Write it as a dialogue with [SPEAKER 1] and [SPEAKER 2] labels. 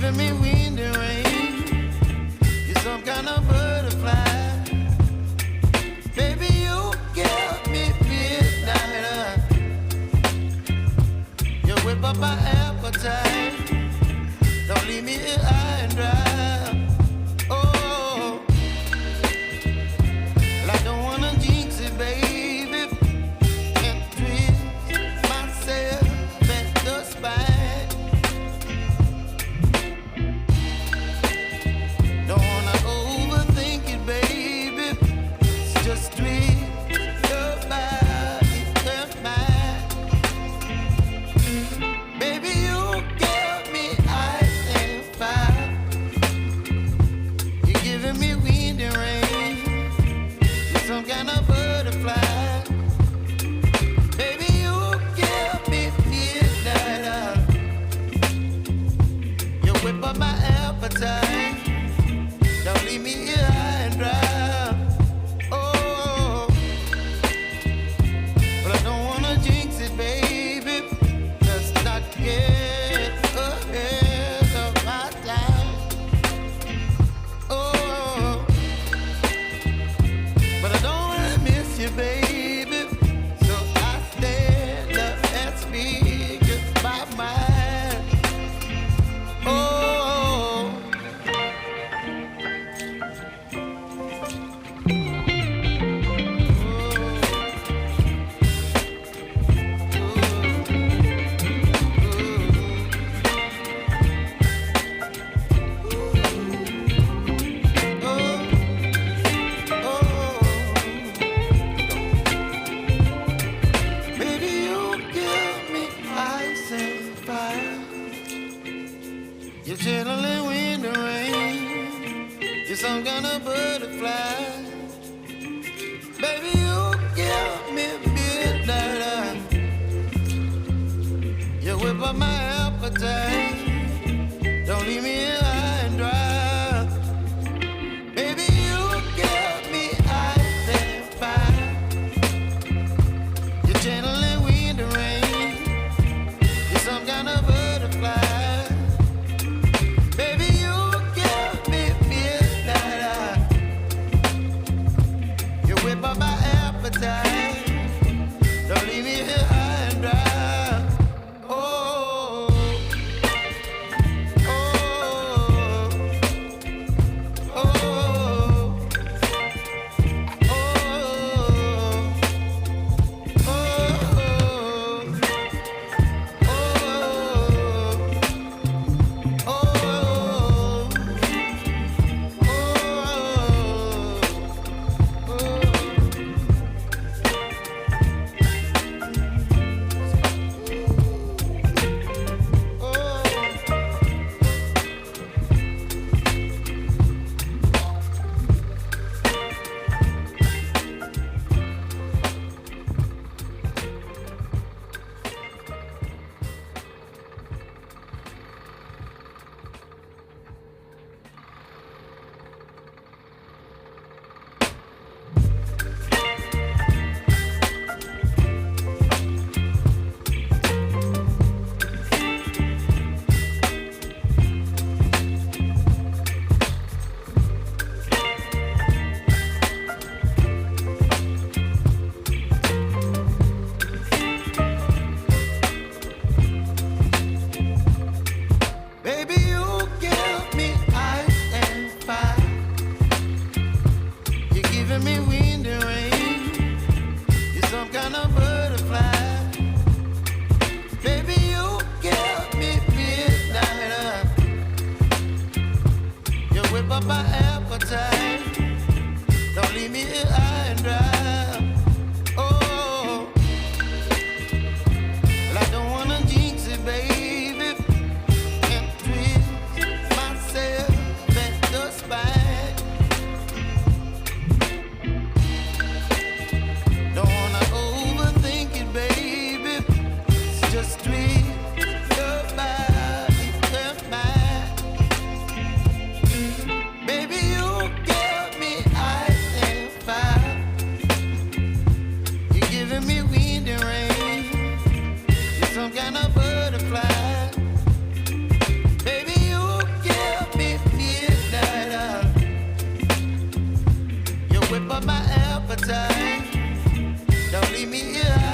[SPEAKER 1] giving me wind and rain. You're some kind of butterfly. Baby, you give me midnight. You whip up my appetite. Don't leave me here high and dry. Oh, well, I don't wanna jinx it, baby, and twist myself at the spine. Don't wanna overthink it, baby. It's just twist your body and mine. Baby, you give me ice and fire. You're giving me wind and rain. You're some kind of butterfly. Baby, you give me midnight. You whip up my appetite. Don't leave me here high and dry. Oh, but I don't wanna jinx it, baby. Let's not get ahead of my time. Oh, but I don't wanna miss you, baby. So I stand up and speak my mind. Oh. Baby, you give me ice and fire. You're channeling wind and rain. You're some kind of butterfly. Baby, you give me midnight. You whip up my appetite. Don't leave me here high and dry. Baby, you give me ice and fire. You're channeling wind and rain. You're some kind of butterfly. Baby, you give me midnight. You whip up my appetite. Don't leave me here high and dry. Oh, oh, oh, oh, baby, you give me ice and fire. You're giving me wind and rain. You're some kind of butterfly. Baby, you give me midnight. You whip up my appetite. Don't leave me here high and dry. Oh, well, I don't wanna jinx it, baby, and twist myself at the spine. Don't wanna overthink it, baby. It's just twist your body and mine. Baby, you give me ice and fire. You're giving me wind and rain. You're some kind of butterfly. Baby, you up my appetite. Don't leave me here